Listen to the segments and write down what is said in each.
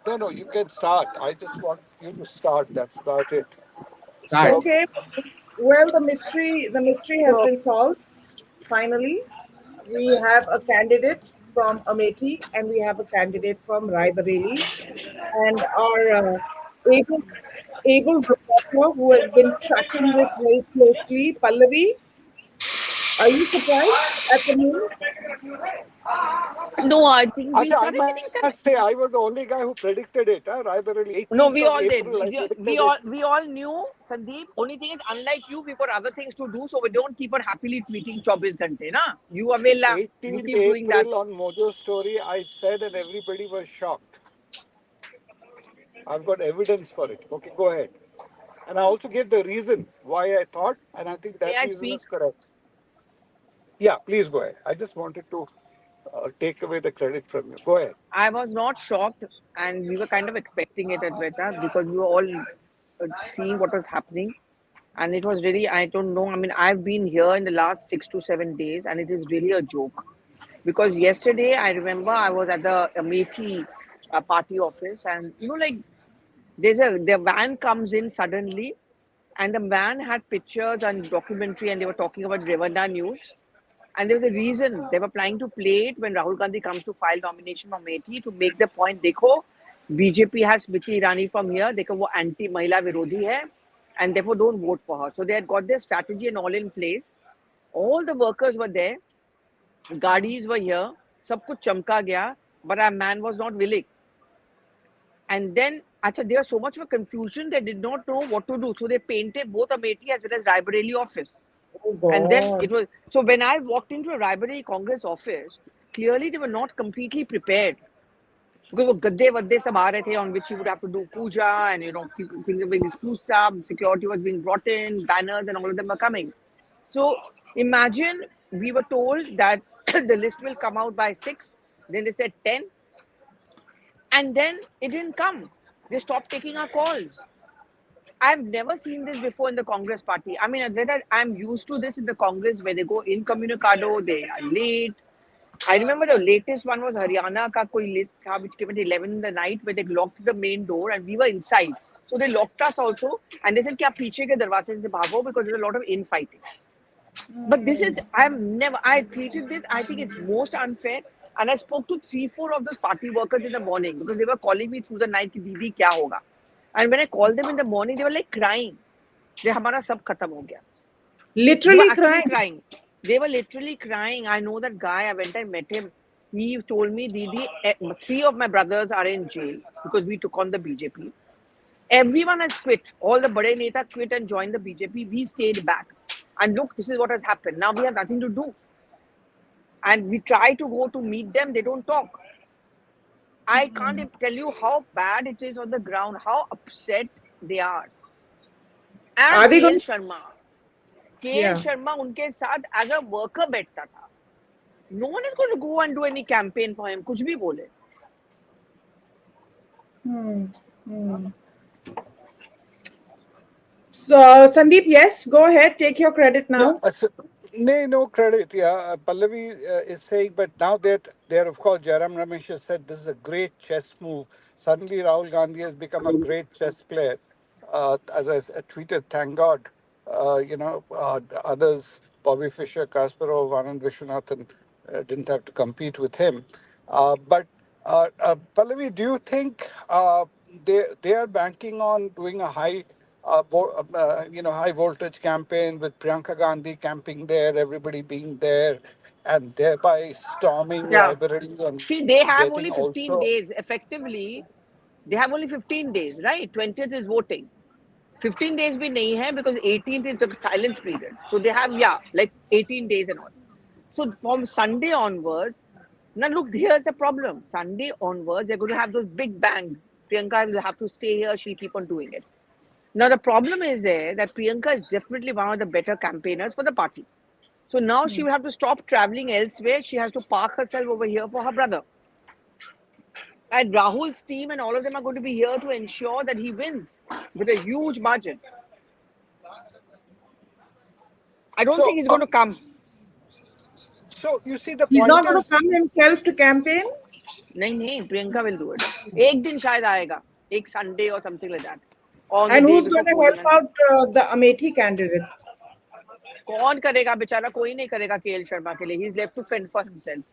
No, no, you can start. I just want you to start. That's about it. Start. So, Okay. Well, the mystery has been solved. Finally, we have a candidate from Amethi and we have a candidate from Raebareli, and our able able reporter who has been tracking this very closely, Pallavi. Are you surprised at the news? No, I think we Acha, I started must getting say, that. I was the only guy who predicted it. Raebareli, No, 18th of we all did. April, I predicted We it. all we all knew, Sandeep. Only thing is, unlike you, we've got other things to do, so we don't keep on happily tweeting 24 ghante, na? You avail, you 18th keep doing that. April on Mojo Story, I said, and everybody was shocked. I've got evidence for it. Okay, go ahead. And I also gave the reason why I thought, and I think May that I reason speak? is correct. Yeah, please go ahead. I just wanted to take away the credit from you. Go ahead. I was not shocked, and we were kind of expecting it, Advaita, because we were all seeing what was happening. And it was really, I don't know. I mean, I've been here in the last 6 to 7 days, and it is really a joke. Because yesterday, I remember I was at the Amethi party office, and like the van comes in suddenly, and the van had pictures and documentary, and they were talking about Revanda news. And there was a reason they were planning to play it when Rahul Gandhi comes to file nomination from Amethi to make the point, देखो, BJP has Smriti Irani from here, देखो वो anti-Mahila विरोधी है, and therefore don't vote for her. So they had got their strategy and all in place. All the workers were there, गाड़ीज were here, सब कुछ चमका गया, but our man was not willing. And then, actually, there was so much of a confusion, they did not know what to do. So they painted both Amethi as well as Raebareli office. Oh And then God. it was so when I walked into a Raebareli Congress office, clearly they were not completely prepared. Because वो गद्दे वद्दे सब आ रहे थे on which he would have to do puja, and things were being spruced up, security was being brought in, banners and all of them were coming. So imagine we were told that the list will come out by 6, then they said 10, and then it didn't come. They stopped taking our calls. I've never seen this before in the Congress party. I mean, I'm used to this in the Congress where they go incommunicado, they are late. I remember the latest one was Haryana ka koi list tha, which came at 11 in the night where they locked the main door and we were inside. So they locked us also and they said कि आप पीछे के दरवाजे से भागो because there's a lot of infighting. But this is, I treated this, I think it's most unfair. And I spoke to 3, 4 of those party workers in the morning because they were calling me through the night, ki, Didi, kya hoga? And when I called them in the morning, they were like crying. They, hamara sab khatam ho gaya. They were Literally actually crying. crying. They were literally crying. I know that guy. I went and met him. He told me, Didi, 3 of my brothers are in jail because we took on the BJP. Everyone has quit. All the Bade Neta quit and joined the BJP. We stayed back. And look, this is what has happened. Now we have nothing to do. And we try to go to meet them. They don't talk. I can't even tell you how bad it is on the ground, how upset they are. Are And they KL going? Sharma. KL Yeah. Sharma उनके साथ as a worker बैठता था. No one is going to go and do any campaign for him. कुछ भी बोले. Hmm. Hmm. So, Sandeep, yes, go ahead. Take your credit Yeah, now. no credit. Yeah, Pallavi is saying, but now that there, of course, Jairam Ramesh has said this is a great chess move. Suddenly, Rahul Gandhi has become a great chess player. As tweeted, thank God. Others, Bobby Fischer, Kasparov, Anand Vishwanathan, didn't have to compete with him. But Pallavi, do you think they are banking on doing a high voltage campaign with Priyanka Gandhi camping there, everybody being there, and thereby storming Yeah. Raebareli and See, they have getting only 15 also. days. Effectively, they have only 15 days, right? 20th is voting. 15 days भी नहीं है because 18th is the silence period. So they have, yeah, like 18 days and all. So from Sunday onwards, now look, here's the problem. Sunday onwards, they're going to have those big bang. Priyanka will have to stay here. She'll keep on doing it. Now the problem is there that Priyanka is definitely one of the better campaigners for the party. So now she will have to stop traveling elsewhere. She has to park herself over here for her brother. And Rahul's team and all of them are going to be here to ensure that he wins with a huge margin. I don't think So, he's going to come. so you see, the He's point not going to is, come himself to campaign. नहीं, Priyanka will do it. एक दिन शायद आएगा, एक Sunday or something like that. On the And day who's before going to polling. help out the Amethi candidate? कौन करेगा बेचारा, कोई नहीं करेगा KL शर्मा के लिए. He's left to fend for himself.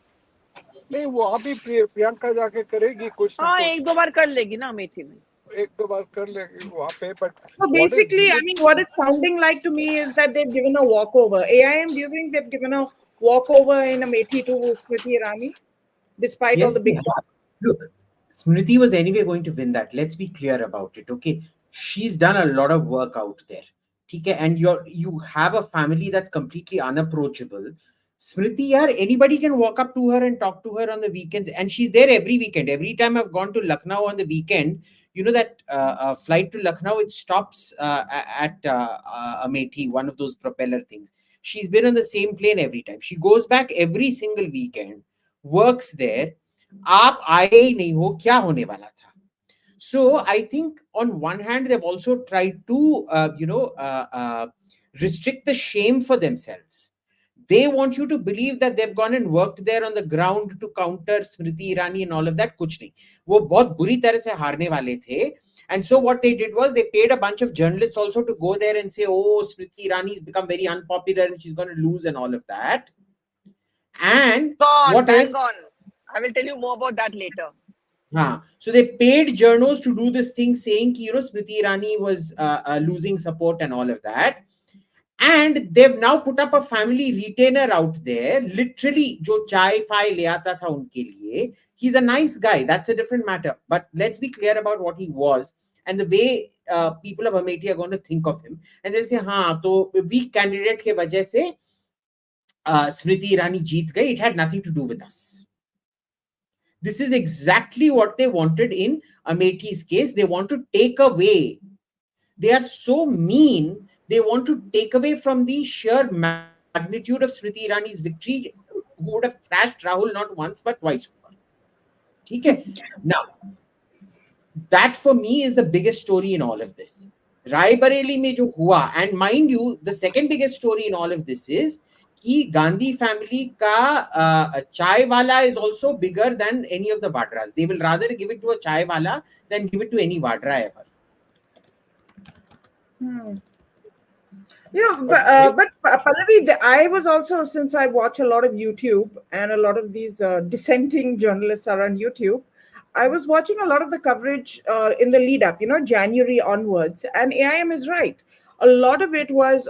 नहीं, वहाँ भी प्रियंका जाके करेगी कुछ ना हाँ, कुछ, एक दो बार कर लेगी ना अमेठी में. एक दो बार कर लेगी वहाँ पे. But So what basically, I is mean, what it's sounding like to me is that they've given a walkover. AIM, do you think they've given a walkover in Amethi to Smriti Irani, despite all Yes, the they big talk? have. Look, Smriti was anyway going to win that. Let's be clear about it, okay? She's done a lot of work out there. Okay, and you have a family that's completely unapproachable. Smriti, yaar, anybody can walk up to her and talk to her on the weekends, and she's there every weekend. Every time I've gone to Lucknow on the weekend, you know that flight to Lucknow, it stops at Amethi, one of those propeller things. She's been on the same plane every time. She goes back every single weekend, works there. आप आए ही नहीं हो, क्या होने वाला था? So I think on one hand they've also tried to restrict the shame for themselves. They want you to believe that they've gone and worked there on the ground to counter Smriti Irani and all of that. कुछ नहीं, वो बहुत बुरी तरह से हारने वाले थे. And so what they did was they paid a bunch of journalists also to go there and say, oh, Smriti Irani has become very unpopular and she's going to lose and all of that. And Gone, what else? bang on. I will tell you more about that later. So they paid journos to do this thing saying, Smriti Irani was losing support and all of that. And they've now put up a family retainer out there, literally, jo chai fai le aata tha unke liye. He's a nice guy. That's a different matter. But let's be clear about what he was and the way people of Amethi are going to think of him. And they'll say, to weak candidate ke wajah se Smriti Irani jeet gayi. It had nothing to do with us. This is exactly what they wanted in Amethi's case. They want to take away. They are so mean. They want to take away from the sheer magnitude of Smriti Irani's victory, who would have thrashed Rahul not once but twice over. Okay? Now, that for me is the biggest story in all of this. Rai Bareli mein jo hua, and mind you, the second biggest story in all of this is कि Gandhi family ka chai wala is also bigger than any of the Vadras. They will rather give it to a chai wala than give it to any Vadra ever. Yeah, but Pallavi, I was also, since I watch a lot of YouTube and a lot of these dissenting journalists are on YouTube, I was watching a lot of the coverage in the lead up, January onwards, and AIM is right. A lot of it was,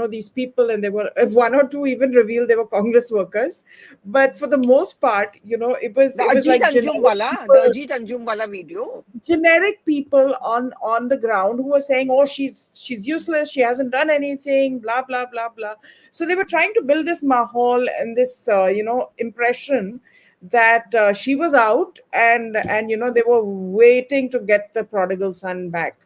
these people, and there were one or two even revealed they were Congress workers, but for the most part, it was like the Ajit Anjum wala video. Generic people on the ground who were saying, oh, she's useless, she hasn't done anything, blah blah blah blah. So they were trying to build this mahal and this impression that she was out, and they were waiting to get the prodigal son back.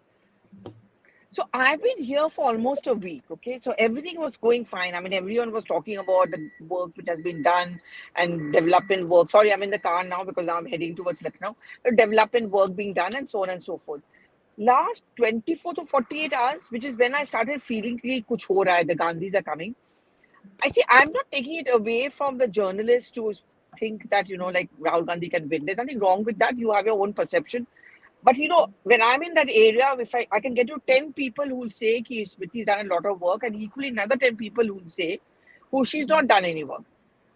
So I've been here for almost a week, okay? So everything was going fine. I mean, everyone was talking about the work which has been done and development work. Sorry, I'm in the car now because now I'm heading towards Lucknow. The development work being done and so on and so forth. Last 24 to 48 hours, which is when I started feeling कि कुछ हो रहा है, the Gandhis are coming. I see, I'm not taking it away from the journalists to think that, like Rahul Gandhi can win. There's nothing wrong with that. You have your own perception. But when I'm in that area, if I can get you 10 people who will say Smriti's done a lot of work, and equally another 10 people who will say she's not done any work.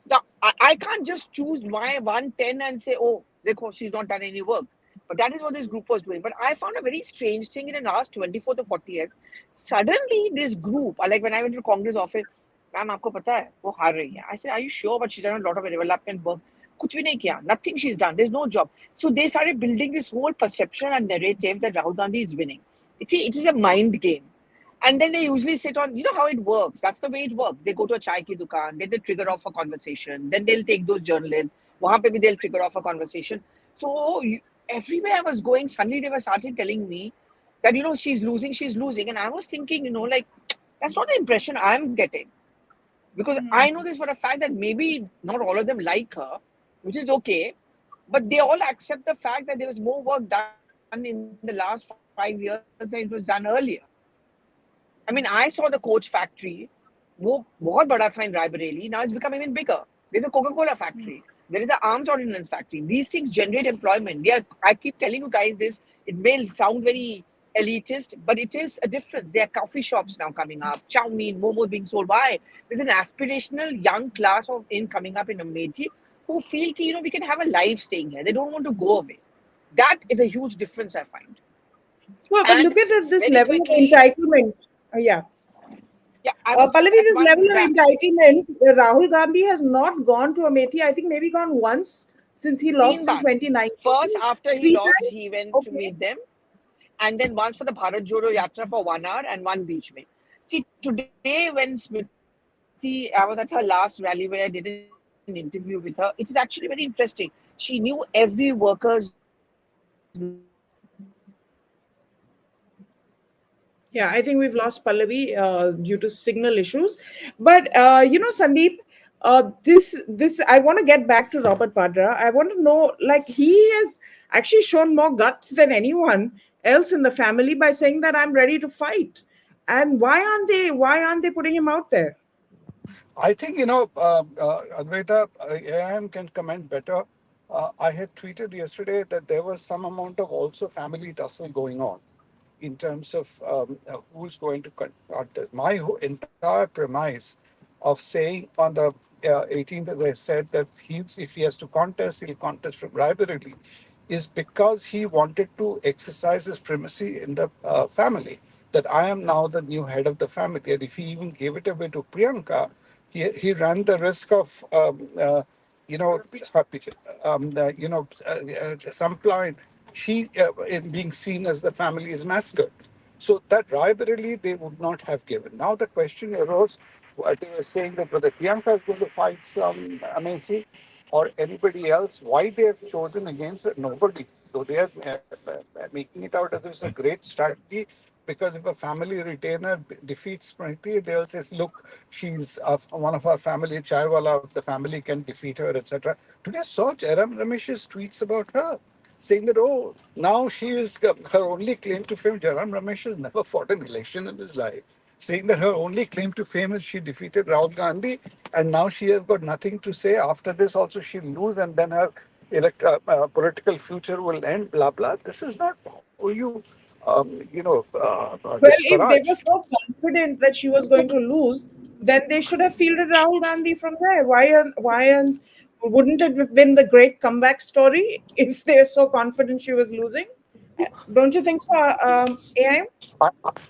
Now, I can't just choose my 110 and say, oh, she's not done any work. But that is what this group was doing. But I found a very strange thing in the last 24 to 40 years. Suddenly, this group, like when I went to the Congress office, ma'am, aapko pata hai, wo haar rahi hai. I said, are you sure? But she's done a lot of development work. कुछ भी नहीं किया, nothing she's done, there's no job. So they started building this whole perception and narrative that Rahul Gandhi is winning. It is a mind game. And then they usually sit on, how it works. That's the way it works. They go to a chai ki dukaan, then they trigger off a conversation, then they'll take those journalists, wahan pe bhi they'll trigger off a conversation. So everywhere I was going, suddenly they were started telling me that, she's losing. And I was thinking, that's not the impression I'm getting. Because I know this for a fact that maybe not all of them like her, which is okay, but they all accept the fact that there was more work done in the last 5 years than it was done earlier. I mean, I saw the coach factory, wo bahut bada tha in Raebareli, now it's become even bigger. There's a Coca-Cola factory. There is an arms ordnance factory. These things generate employment. I keep telling you guys this. It may sound very elitist, but it is a difference. There are coffee shops now coming up, chow mein, momos being sold. Why? There's an aspirational young class of in coming up in Amethi who feel ki, we can have a life staying here. They don't want to go away. That is a huge difference I find. Well, but And look at this very level of quickly, entitlement. Yeah. yeah, I would just Pallavi, add this one. level of entitlement, Rahul Gandhi has not gone to Amethi. I think maybe gone once since he lost in 3 in 1. 2019. First, after he Three lost, times? he went to Okay. meet them, and then once for the Bharat Jodo Yatra for 1 hour and one beach mein. See, today when Smriti, I was at her last rally where I did an interview with her, it is actually very interesting. She knew every worker's name. She knew every employee's name. She knew every employee. Yeah, I think we've lost Pallavi due to signal issues. But Sandeep, this I want to get back to Robert Vadra. I want to know, like, he has actually shown more guts than anyone else in the family by saying that I'm ready to fight. And why aren't they putting him out there? I think, Advaita, AIM can comment better. I had tweeted yesterday that there was some amount of also family tussle going on in terms of who's going to contest. My entire premise of saying on the 18th, as I said, that if he has to contest, he'll contest from Raebareli, is because he wanted to exercise his primacy in the family. That I am now the new head of the family, and if he even gave it away to Priyanka, he ran the risk of you know, some client, she in being seen as the family's mascot. So that rivalry they would not have given. Now the question arose, what they were saying that whether Priyanka is going to fight from Amethi or anybody else, why they have chosen against it, nobody. So they are making it out as it's a great strategy because if a family retainer defeats Smriti, they'll say, look, she's one of our family, Chaiwala of the family can defeat her, etc. Today I saw Jairam Ramesh's tweets about her, saying that, oh, now she is her only claim to fame. Jairam Ramesh has never fought an election in his life, saying that her only claim to fame is she defeated Rahul Gandhi, and now she has got nothing to say. After this, also she'll lose, and then her political future will end. Blah blah. This is not how you, Well, if they disparage. were so confident that she was going to lose, then they should have fielded Rahul Gandhi from there. Wouldn't it have been the great comeback story if they're so confident she was losing? Don't you think so, AIM?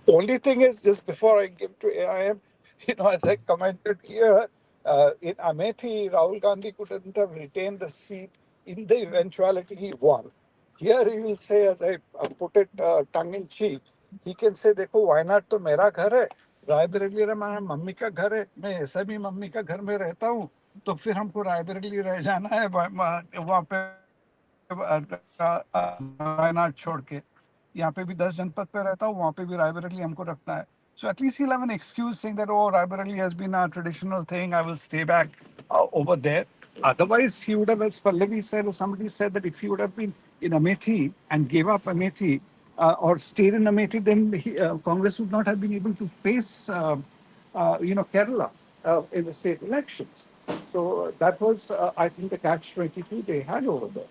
Only thing is, just before I give to AIM, as I commented here, in Amethi, Rahul Gandhi couldn't have retained the seat in the eventuality he won. Here he will say, as I put it tongue in cheek, he can say, देखो वायनाड तो मेरा घर है, रायबरेली हमारा mummy का घर है, मैं ऐसा भी मम्मी का घर में रहता हूँ, तो फिर हमको रायबरेली रह जाना है वहाँ पे वायनाड छोड़ के यहाँ पे भी 10 जनपद पे रहता हूँ वहाँ पे भी रायबरेली हमको रखना है. So at least he'll have an excuse saying that, oh, Raebareli has been a traditional thing. I will stay back over there. Otherwise, he would have, as Pallavi said, or somebody said that if he would have been in Amethi and gave up Amethi or stayed in Amethi, then Congress would not have been able to face, Kerala in the state elections. So that was, I think, the catch-22 they had over there.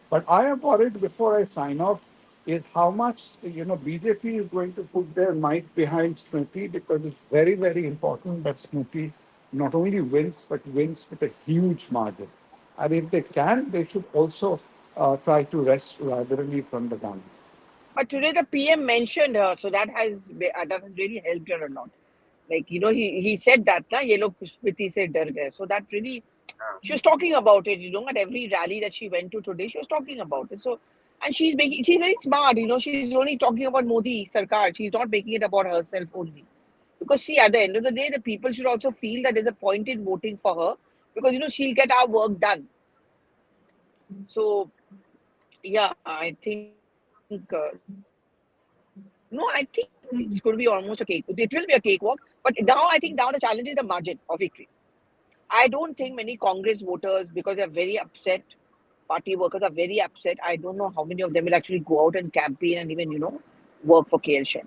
But I am worried before I sign off is how much BJP is going to put their might behind Smriti because it's very, very important that Smriti not only wins but wins with a huge margin. And if they can, they should also try to wrest rivalry from the government. But today the PM mentioned her, so that has really helped her a lot. Like he said that na ye log Smriti se dar gaye. So that really she was talking about it. At every rally that she went to today, she was talking about it. So and she's very smart. She's only talking about Modi Sarkar. She's not making it about herself only. Because see, at the end of the day, the people should also feel that there's a point in voting for her because she'll get our work done. So yeah, I think no, I think it's going to be almost a cake. It will be a cakewalk. But now I think now the challenge is the margin of victory. I don't think many Congress voters, because they're very upset, party workers are very upset. I don't know how many of them will actually go out and campaign and even, work for KL Sharma.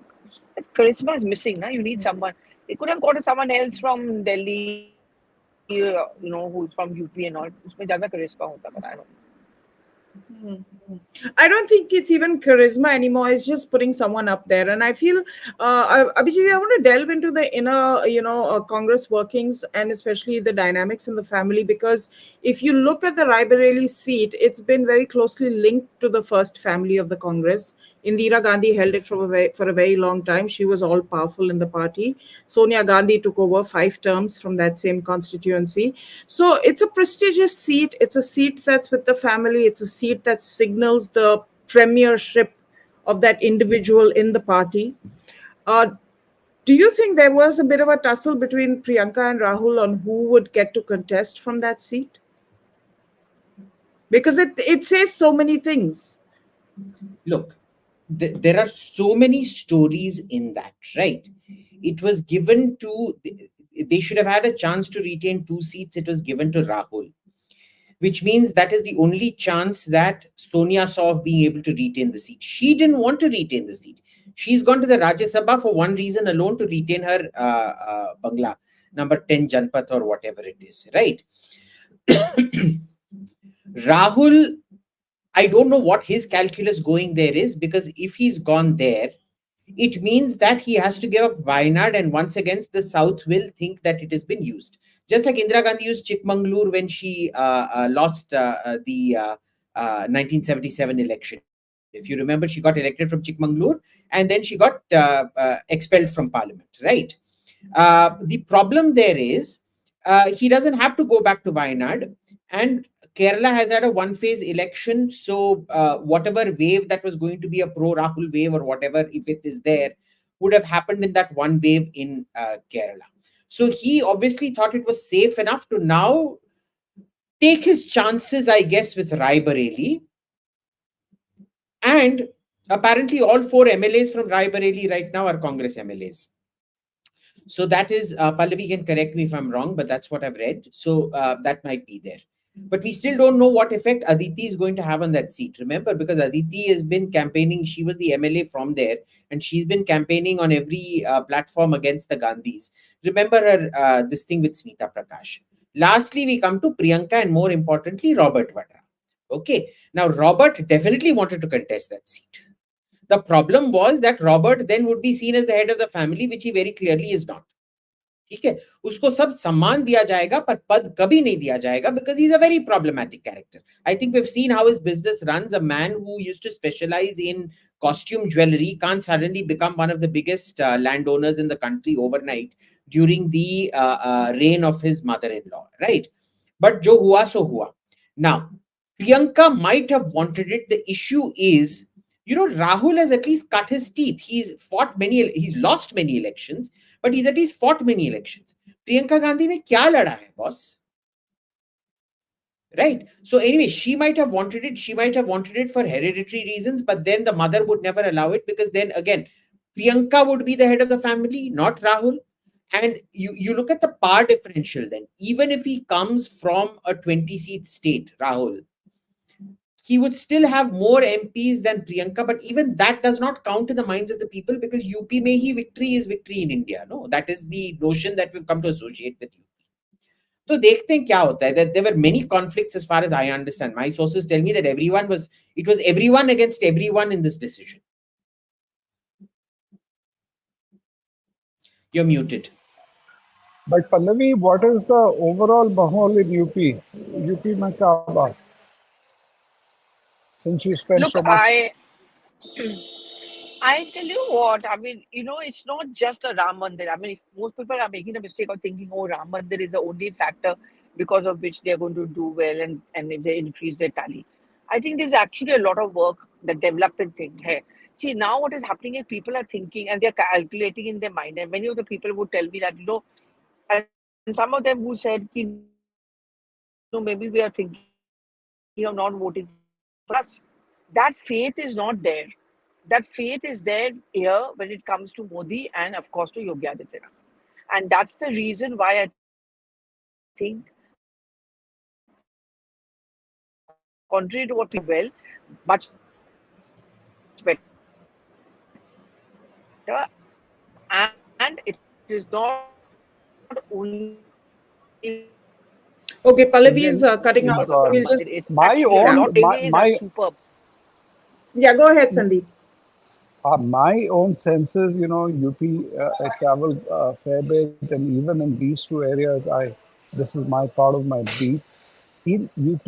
That charisma is missing. Na? You need someone. They could have got someone else from Delhi or from Punjab. who's from UP and all, उसमें ज़्यादा charisma होता, but I don't know. I don't think it's even charisma anymore. It's just putting someone up there. And I feel, Abhijit, I want to delve into the inner, Congress workings and especially the dynamics in the family. Because if you look at the Raebareli seat, it's been very closely linked to the first family of the Congress. Indira Gandhi held it for a very long time. She was all powerful in the party. Sonia Gandhi took over 5 terms from that same constituency. So it's a prestigious seat. It's a seat that's with the family. It's a seat that signals the premiership of that individual in the party. Uh, do you think there was a bit of a tussle between Priyanka and Rahul on who would get to contest from that seat? Because it says so many things. Look, there are so many stories in that, right? It was given to, they should have had a chance to retain 2 seats. It was given to Rahul, which means that is the only chance that Sonia saw of being able to retain the seat. She didn't want to retain the seat. She's gone to the Rajya Sabha for one reason alone, to retain her Bangla, number 10 Janpat or whatever it is, right? Rahul, I don't know what his calculus going there is, because if he's gone there, it means that he has to give up Wayanad, and once again, the South will think that it has been used. Just like Indira Gandhi used Chikmagalur when she lost the 1977 election. If you remember, she got elected from Chikmagalur and then she got expelled from parliament, right? The problem there is he doesn't have to go back to Wayanad, and Kerala has had a one-phase election. So whatever wave that was going to be a pro-Rahul wave or whatever, if it is there, would have happened in that one wave in Kerala. So he obviously thought it was safe enough to now take his chances, I guess, with Raebareli. And apparently all 4 MLAs from Raebareli right now are Congress MLAs. So that is, Pallavi can correct me if I'm wrong, but that's what I've read. So that might be there. But we still don't know what effect Aditi is going to have on that seat. Remember, because Aditi has been campaigning, she was the MLA from there, and she's been campaigning on every platform against the Gandhis. Remember her, this thing with Smita Prakash. Lastly, we come to Priyanka and more importantly, Robert Vadra. Okay. Now, Robert definitely wanted to contest that seat. The problem was that Robert then would be seen as the head of the family, which he very clearly is not. ठीक है, उसको सब सम्मान दिया जाएगा पर पद कभी नहीं दिया जाएगा, because he's a very problematic character. I think we've seen how his business runs. A man who used to specialize in costume jewelry can't suddenly become one of the biggest landowners in the country overnight during the reign of his mother-in-law, right? But jo hua so hua. Now, Priyanka might have wanted it. The issue is, Rahul has at least cut his teeth. He's lost many elections, but he's at least fought many elections. Priyanka Gandhi ne kya lada hai, boss? Right? So anyway, she might have wanted it. She might have wanted it for hereditary reasons, but then the mother would never allow it, because then again, Priyanka would be the head of the family, not Rahul. And you look at the power differential then. Even if he comes from a 20-seat state, Rahul, he would still have more MPs than Priyanka, but even that does not count in the minds of the people, because UP mein hi victory is victory in India. No, that is the notion that we've come to associate with UP. So देखते हैं क्या होता है. That there were many conflicts as far as I understand. My sources tell me that it was everyone against everyone in this decision. You're muted. But Pallavi, what is the overall mahal in UP? UP mein kya baat? Since you spend Look, so much. I tell you what, I mean, it's not just a Ram Mandir. I mean, if most people are making the mistake of thinking, oh, Ram Mandir is the only factor because of which they're going to do well and if they increase their tally. I think there's actually a lot of work, the development thing here. See, now what is happening is people are thinking and they're calculating in their mind. And many of the people would tell me that, and some of them who said, maybe we are thinking of not voting for us. That faith is not there. That faith is there here when it comes to Modi and, of course, to Yogi Adityanath. And that's the reason why I think, contrary to what people well, much better. And it is not only Okay, Pallavi is Indian cutting politics, out, so we'll but just it's My actually a yeah, own lot. Ways are my superb. yeah. Go ahead, Sandeep. my own senses, UP, I travel a fair bit, and even in these two areas, this is my part of my beat. In UP,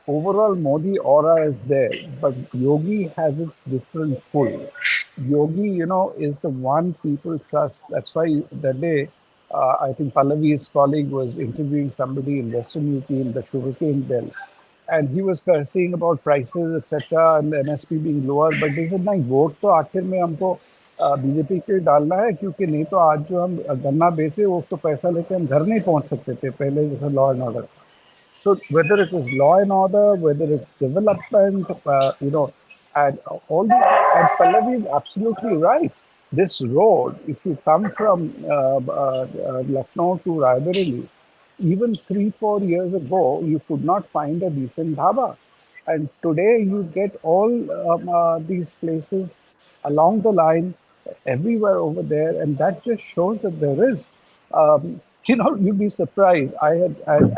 overall Modi aura is there, but Yogi has its different pull. Yogi, is the one people trust. That's why that day, I think Pallavi's colleague was interviewing somebody in Western UP in the sugarcane belt, and he was saying about prices, etc., and the MSP being lower. But he said, नहीं vote तो आखिर में हमको BJP के डालना है, क्योंकि नहीं तो आज जो हम गन्ना बेचे वो तो पैसा लेके हम घर नहीं पहुंच सकते थे पहले जैसे law and order. So whether it is law and order, whether it's development, and all these, and Pallavi is absolutely right. This road, if you come from Lucknow to Raebareli, even 3, 4 years ago, you could not find a decent dhaba. And today you get all these places along the line, everywhere over there, and that just shows that there is. You'd be surprised. I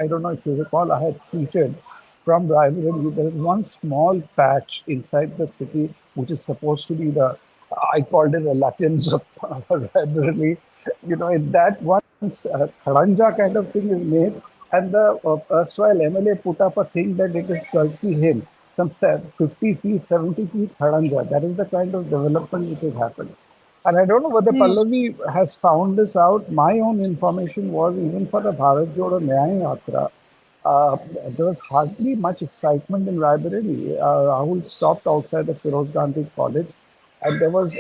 don't know if you recall, I had tweeted from Raebareli. There is one small patch inside the city which is supposed to be I called it the Latins of Raebareli. In that one kharanja kind of thing is made, and the erstwhile MLA put up a thing that it is courtesy him. Some 50 feet, 70 feet kharanja. That is the kind of development which has happened. And I don't know whether Hmm. Pallavi has found this out. My own information was even for the Bharat Jodo Nyaya Yatra, uh, there was hardly much excitement in Raebareli. Rahul stopped outside the Firoz Gandhi College, and there was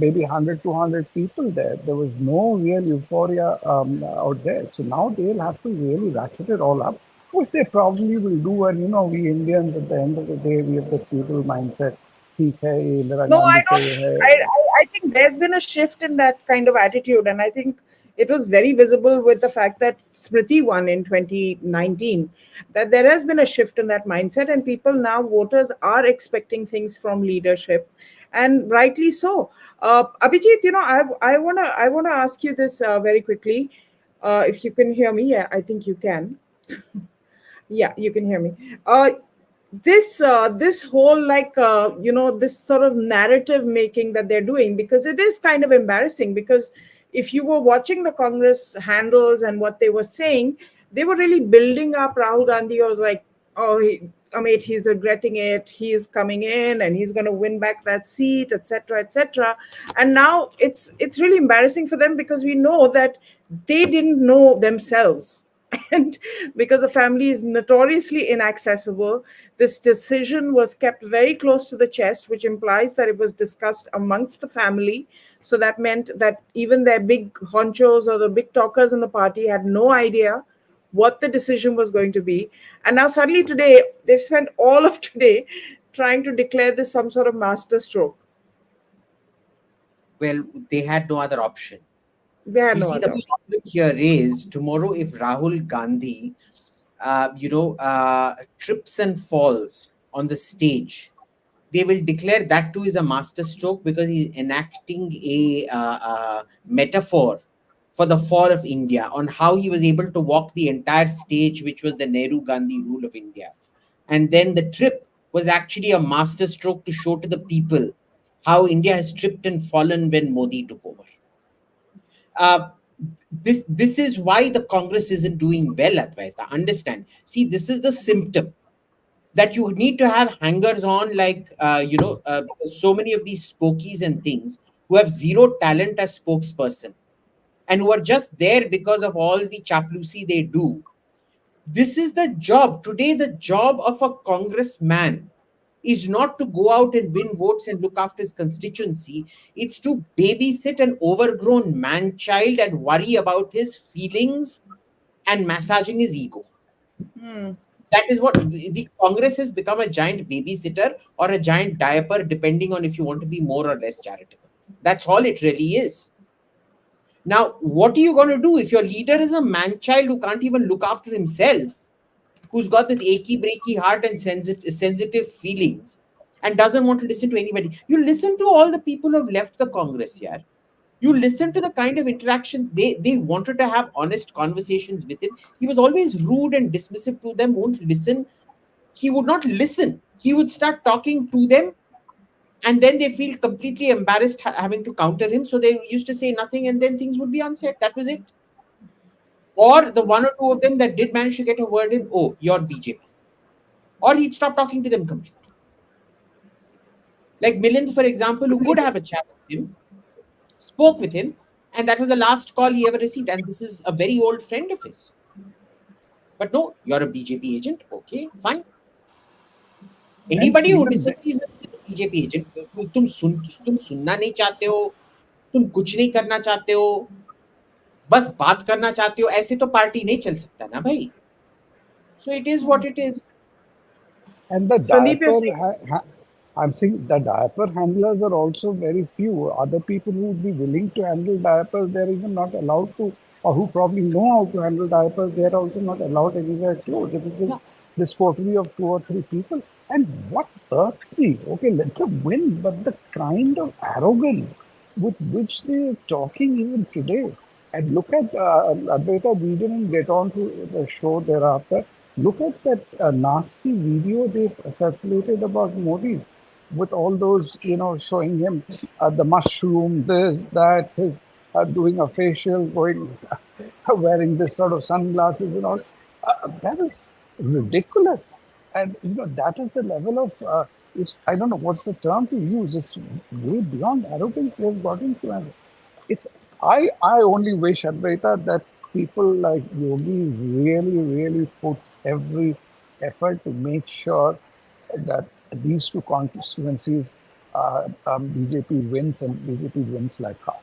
maybe 100, 200 people there. There was no real euphoria out there. So now they'll have to really ratchet it all up, which they probably will do. And we Indians, at the end of the day, we have the feudal mindset. ठीक है ये Indira No, I Gandhi का don't. ये है. I think there's been a shift in that kind of attitude, and I think it was very visible with the fact that Smriti won in 2019. That there has been a shift in that mindset, and people now, voters are expecting things from leadership, and rightly so. Abhijit, I wanna ask you this very quickly. If you can hear me, yeah, I think you can. Yeah, you can hear me. This whole, like, this sort of narrative making that they're doing, because it is kind of embarrassing, because if you were watching the Congress handles and what they were saying, they were really building up Rahul Gandhi. Was like, oh, Amit, he's regretting it, he's coming in and he's going to win back that seat, etc., etc. And now it's really embarrassing for them, because we know that they didn't know themselves. And because the family is notoriously inaccessible, this decision was kept very close to the chest, which implies that it was discussed amongst the family. So that meant that even their big honchos or the big talkers in the party had no idea what the decision was going to be. And now suddenly today, they've spent all of today trying to declare this some sort of master stroke. Well, they had no other option. They had You no see, the other option. problem here is tomorrow, if Rahul Gandhi, trips and falls on the stage, they will declare that too is a masterstroke, because he's enacting a metaphor for the fall of India, on how he was able to walk the entire stage, which was the Nehru Gandhi rule of India. And then the trip was actually a masterstroke to show to the people how India has tripped and fallen when Modi took over. Uh, this is why the Congress isn't doing well, Advaita. Understand? See, this is the symptom that you need to have hangers on, like so many of these spokies and things, who have zero talent as spokesperson, and who are just there because of all the chaplacy they do. This is the job today. The job of a congressman is not to go out and win votes and look after his constituency. It's to babysit an overgrown man child and worry about his feelings and massaging his ego. Hmm. That is what the Congress has become, a giant babysitter or a giant diaper, depending on if you want to be more or less charitable. That's all it really is. Now, what are you going to do if your leader is a man child who can't even look after himself, who's got this achy, breaky heart and sensitive feelings, and doesn't want to listen to anybody? You listen to all the people who have left the Congress here. You listen to the kind of interactions they wanted to have honest conversations with him. He was always rude and dismissive to them, won't listen. He would not listen. He would start talking to them, and then they feel completely embarrassed having to counter him. So they used to say nothing, and then things would be unsaid. That was it. Or the one or two of them that did manage to get a word in, oh, you're BJP. Or he'd stop talking to them completely. Like Milind, for example, who could have a chat with him, spoke with him, and that was the last call he ever received. And this is a very old friend of his. But no, you're a BJP agent. Okay, fine. And Anybody who even disagrees with you is a BJP agent. तुम सुनना नहीं चाहते हो, तुम कुछ नहीं करना चाहते हो, बस बात करना चाहते हो, ऐसे तो पार्टी नहीं चल सकता ना भाई. So it is what it is. And the Sandeep, you're diaper, saying. I'm saying the diaper handlers are also very few. Other people who would be willing to handle diapers, they're even not allowed to, or who probably know how to handle diapers, they're also not allowed anywhere close. It is Yeah. just this coterie of two or three people. And what irks me, okay, let them win, but the kind of arrogance with which they're talking even today. And look at Advaita, we didn't get on to the show thereafter. Look at that nasty video they circulated about Modi with all those, showing him the mushroom, this, that, his doing a facial, going, wearing this sort of sunglasses and all. That is ridiculous. And, that is the level of, I don't know what's the term to use. It's way beyond arrogance they've gotten to. And it's I only wish, Advaita, that people like Yogi really, really put every effort to make sure that these two constituencies, BJP wins and BJP wins like how.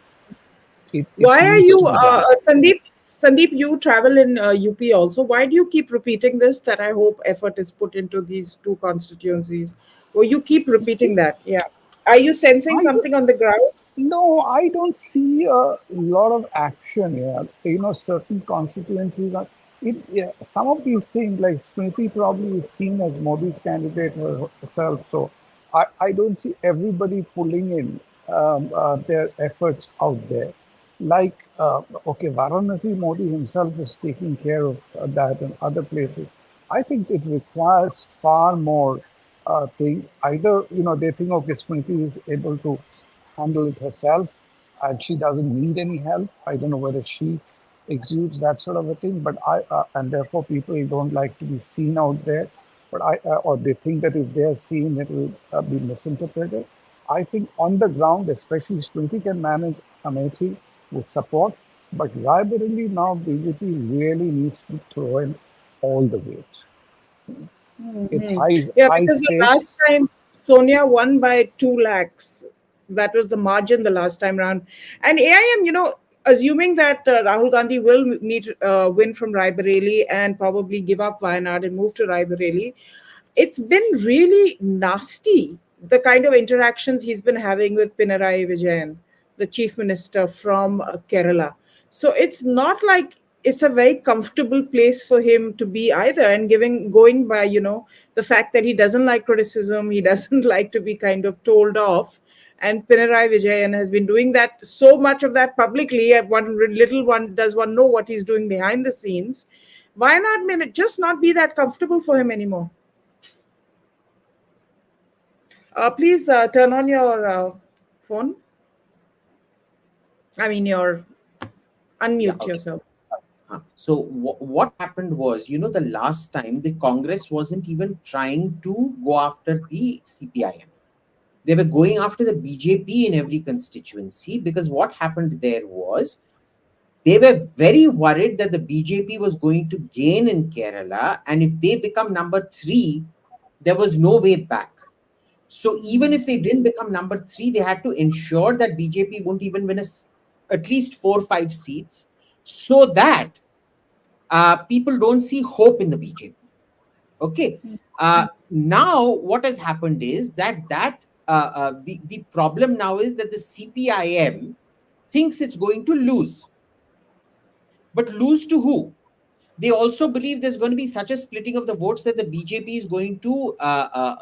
It Why are needs you, to be done. Sandeep? Sandeep, you travel in UP also. Why do you keep repeating this? That I hope effort is put into these two constituencies. Well, you keep repeating that. Yeah. Are you sensing I something on the ground? No, I don't see a lot of action here. Certain constituencies are. Yeah, some of these things, like Smriti, probably is seen as Modi's candidate herself. So I don't see everybody pulling in their efforts out there. Like, okay, Varanasi, Modi himself is taking care of that and other places. I think it requires far more thing. Either, they think, okay, Smriti is able to handle it herself and she doesn't need any help. I don't know whether she exudes that sort of a thing, but and therefore people don't like to be seen out there. But or they think that if they're seen, it will be misinterpreted. I think on the ground, especially Smriti can manage Amethi with support, but Raebareli now BJP really needs to throw in all the weight. It's high, Yeah, high because the stakes. last time Sonia won by 2 lakhs, that was the margin the last time round. And AIM, assuming that Rahul Gandhi will win from Raebareli and probably give up Wayanad and move to Raebareli, it's been really nasty, the kind of interactions he's been having with Pinarayi Vijayan, the chief minister from Kerala. So it's not like it's a very comfortable place for him to be either. And going by, the fact that he doesn't like criticism, he doesn't like to be kind of told off. And Pinarayi Vijayan has been doing that, so much of that publicly. Does one know what he's doing behind the scenes. Why not just not be that comfortable for him anymore? Please turn on your phone. I mean, Yeah, unmute okay. yourself. So what happened was, the last time the Congress wasn't even trying to go after the CPIM. They were going after the BJP in every constituency, because what happened there was they were very worried that the BJP was going to gain in Kerala, and if they become number 3, there was no way back. So even if they didn't become number 3, they had to ensure that BJP won't even win at least 4 or 5 seats, so that people don't see hope in the BJP. Okay. Now what has happened is the problem now is that the CPIM thinks it's going to lose. But lose to who? They also believe there's going to be such a splitting of the votes that the BJP is going to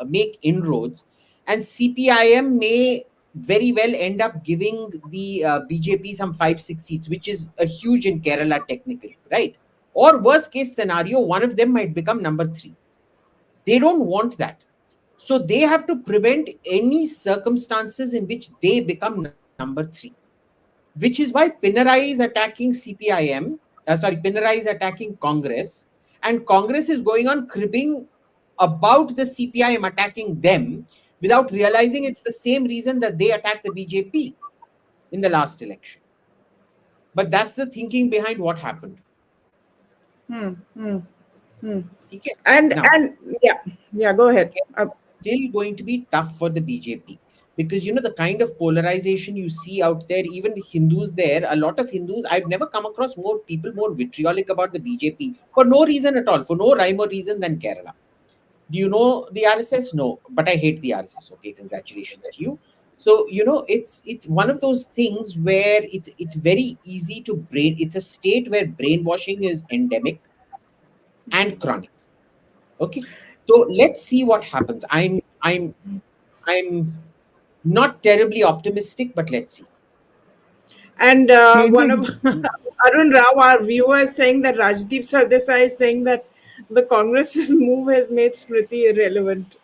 make inroads, and CPIM may very well end up giving the BJP some 5-6 seats, which is a huge in Kerala technically, right? Or worst case scenario, one of them might become number three. They don't want that. So they have to prevent any circumstances in which they become number three, which is why Pinarayi is attacking CPIM, Pinarayi is attacking Congress, and Congress is going on cribbing about the CPIM attacking them without realizing it's the same reason that they attacked the BJP in the last election. But that's the thinking behind what happened. Hmm. Hmm. Hmm. Okay? Now, And yeah, yeah. Go ahead. still going to be tough for the BJP because the kind of polarization you see out there, even Hindus there, a lot of Hindus, I've never come across more people more vitriolic about the BJP for no reason at all, for no rhyme or reason than Kerala. Do you know the RSS? No, but I hate the RSS. Okay, congratulations to you. So it's one of those things where it's very easy to brain. It's a state where brainwashing is endemic and chronic. Okay, so let's see what happens. I'm not terribly optimistic, but let's see. And one of Changing. Arun Rao, our viewer, is saying that Rajdeep Sardesai is saying that the Congress's move has made Smriti irrelevant.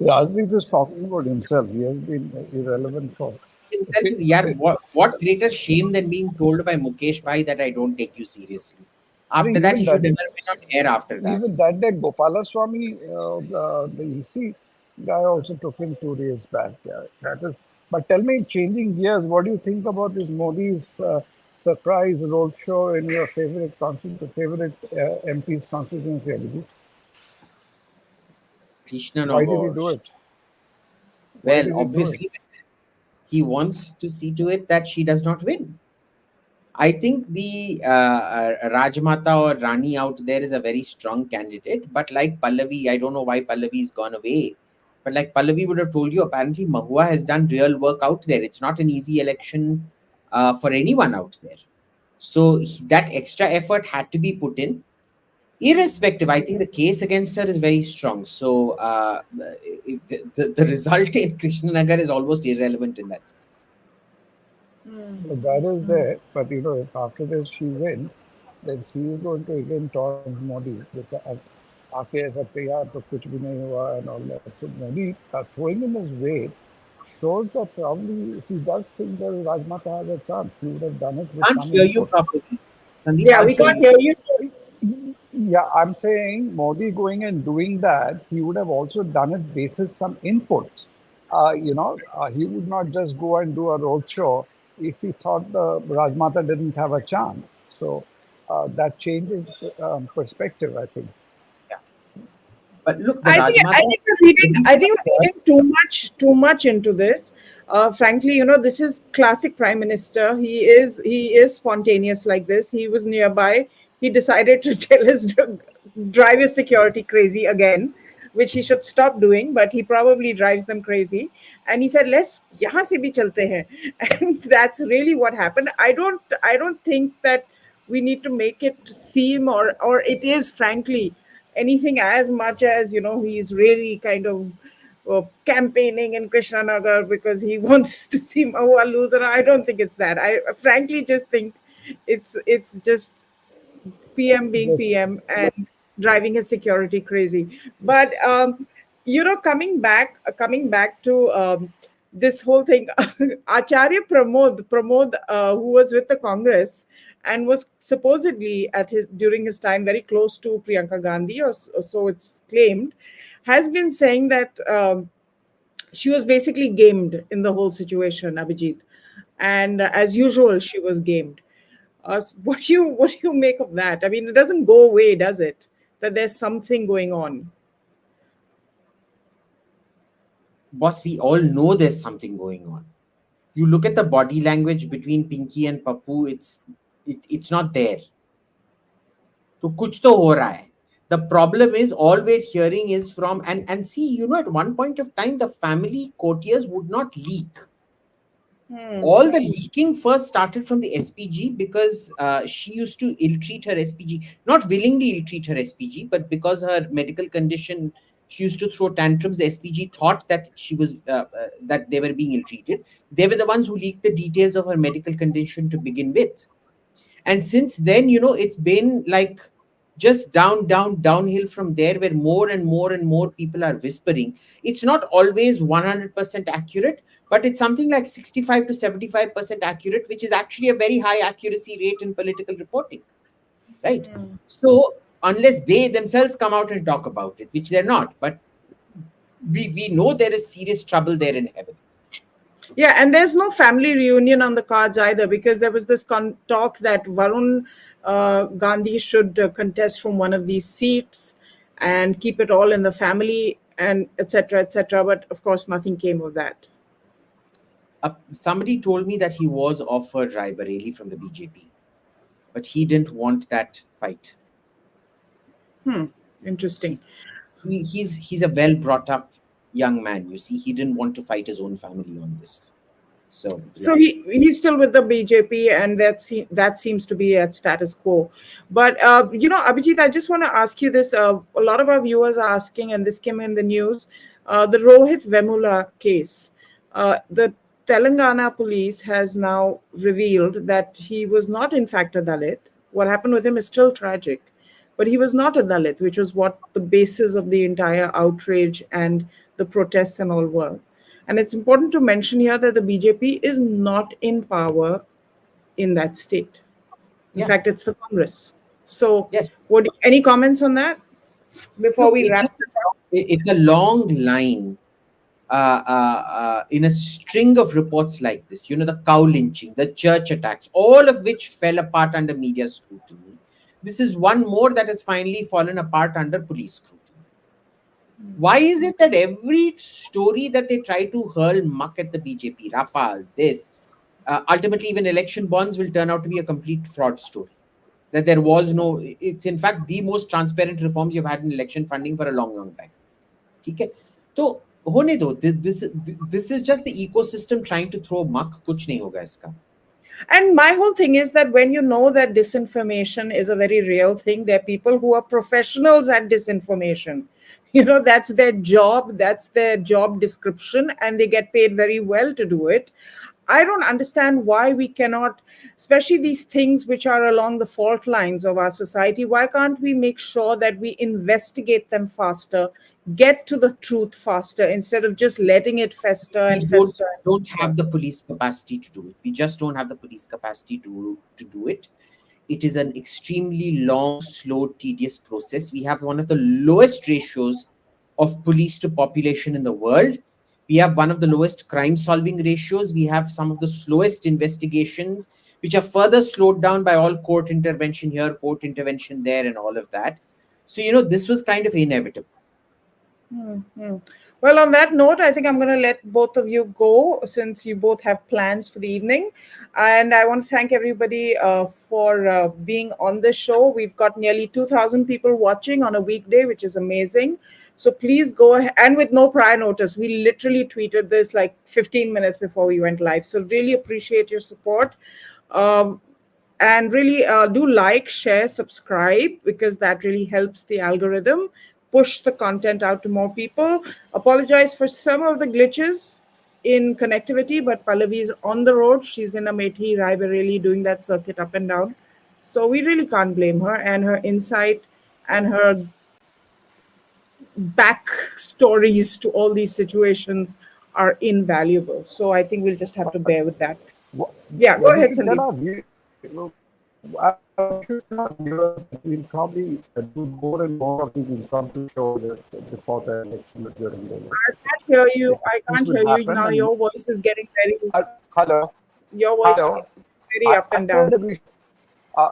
Rajneesh is talking about himself. He has been irrelevant for. Himself is what greater shame than being told by Mukesh Bhai that I don't take you seriously. After that, Even he should that, never been on air after that. even that day, Gopalaswamy, the EC guy also took him 2 days back. Yeah, that is. But tell me, changing gears, what do you think about this Modi's surprise roadshow in your favorite MP's constituency, Abhijit? Krishna Why did he do Nagosh. it? Why Well, did he do it? obviously, he wants to see to it that she does not win. I think the Rajmata or Rani out there is a very strong candidate. But like Pallavi, I don't know why Pallavi's gone away. But like Pallavi would have told you, apparently Mahua has done real work out there. It's not an easy election for anyone out there. So that extra effort had to be put in. Irrespective, I think the case against her is very strong. So the result in Krishnanagar is almost irrelevant in that sense. So that is there, but if after this she wins, then she is going to again taunt Modi. Because आके ऐसा तैयार तो कुछ भी नहीं हुआ and all that. So Modi throwing in his weight shows that probably he does think that Rajmata has a chance. He would have done it with Can't some hear you input. properly. Sandeep Yeah, can't we hear can't you. hear you. Yeah, I'm saying Modi going and doing that, he would have also done it basis some inputs. He would not just go and do a roadshow if he thought the Rajmata didn't have a chance. So that changes perspective, I think. Yeah. But look, the Rajmata, I think we're reading too much into this. Frankly, this is classic Prime Minister. He is spontaneous like this. He was nearby. He decided to tell his drive his security crazy again, which he should stop doing. But he probably drives them crazy. And he said, "Let's यहाँ से भी चलते हैं," and that's really what happened. I don't think that we need to make it seem or it is frankly anything as much as he's really kind of campaigning in Krishnanagar because he wants to see Mahua lose. And I don't think it's that. I frankly just think it's just PM being Yes, PM and driving his security crazy. But yes. coming back to this whole thing, Acharya Pramod, who was with the Congress and was supposedly during his time very close to Priyanka Gandhi, or so it's claimed, has been saying that she was basically gamed in the whole situation, Abhijit, and as usual, she was gamed. What do you make of that? I mean, it doesn't go away, does it? That there's something going on. boss, we all know there's something going on. You look at the body language between Pinky and Papu, it's not there. So kuch to ho raha hai. The problem is all we're hearing is from and see, at one point of time, the family courtiers would not leak. All the leaking first started from the SPG because she used to ill treat her SPG, not willingly ill treat her SPG, but because her medical condition She used to throw tantrums. The SPG thought that that they were being ill-treated. They were the ones who leaked the details of her medical condition to begin with. And since then, it's been like just downhill from there, where more and more and more people are whispering. It's not always 100% accurate, but it's something like 65 to 75% accurate, which is actually a very high accuracy rate in political reporting, right? So unless they themselves come out and talk about it, which they're not, but we know there is serious trouble there in heaven. Yeah, and there's no family reunion on the cards either, because there was this talk that Varun Gandhi should contest from one of these seats and keep it all in the family, and etc., etc. But of course, nothing came of that. Somebody told me that he was offered Raebareli from the BJP, but he didn't want that fight. Interesting. He's a well brought up young man. You see, he didn't want to fight his own family on this. So he's still with the BJP, and that seems to be at status quo. But Abhijit, I just want to ask you this. A lot of our viewers are asking, and this came in the news, the Rohit Vemula case. The Telangana police has now revealed that he was not in fact a Dalit. What happened with him is still tragic, but he was not a Dalit, which was what the basis of the entire outrage and the protests and all were. And it's important to mention here that the BJP is not in power in that state. In fact, it's the Congress. So, yes. Any comments on that before we wrap this up? It's a long line in a string of reports like this. The cow lynching, the church attacks, all of which fell apart under media scrutiny. This is one more that has finally fallen apart under police scrutiny. Why is it that every story that they try to hurl muck at the BJP, Rafale, this, ultimately even election bonds will turn out to be a complete fraud story? That there was no, it's in fact the most transparent reforms you've had in election funding for a long, long time. Okay? So, hone do, this is just the ecosystem trying to throw muck, kuch nahi hoga iska. And my whole thing is that when you know that disinformation is a very real thing, there are people who are professionals at disinformation. That's their job, that's their job description, and they get paid very well to do it. I don't understand why we cannot, especially these things which are along the fault lines of our society, why can't we make sure that we investigate them faster, get to the truth faster, instead of just letting it fester and fester? We don't have the police capacity to do it. We just don't have the police capacity to do it. It is an extremely long, slow, tedious process. We have one of the lowest ratios of police to population in the world. We have one of the lowest crime-solving ratios. We have some of the slowest investigations, which are further slowed down by all court intervention here, court intervention there, and all of that. So, this was kind of inevitable. Well, on that note, I think I'm going to let both of you go, since you both have plans for the evening. And I want to thank everybody for being on the show. We've got nearly 2,000 people watching on a weekday, which is amazing. So please go ahead, and with no prior notice. We literally tweeted this like 15 minutes before we went live. So really appreciate your support. And really do like, share, subscribe, because that really helps the algorithm push the content out to more people. Apologize for some of the glitches in connectivity, but Pallavi is on the road. She's in Amethi, Raebareli, doing that circuit up and down. So we really can't blame her, and her insight and her back stories to all these situations are invaluable. So I think we'll just have to bear with that. Yeah, go ahead, Sandip. We'll probably do more and more of these impromptu shows before the election during the election. I can't hear you. I can't hear you now. Your voice is getting very. Hello. Your voice Hello. is very up and down. I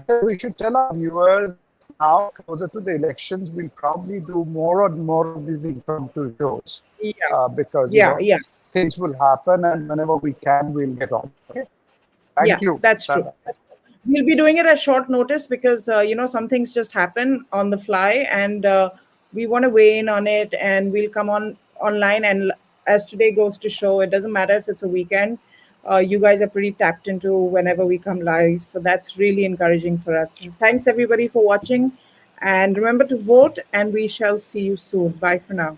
said we should tell our viewers now, closer to the elections, we'll probably do more and more of these impromptu shows. Because things will happen, and whenever we can, we'll get on. Okay. Thank you. That's true. We'll be doing it at short notice because, some things just happen on the fly, and we want to weigh in on it, and we'll come online. And as today goes to show, it doesn't matter if it's a weekend. You guys are pretty tapped into whenever we come live. So that's really encouraging for us. Thanks, everybody, for watching. And remember to vote, and we shall see you soon. Bye for now.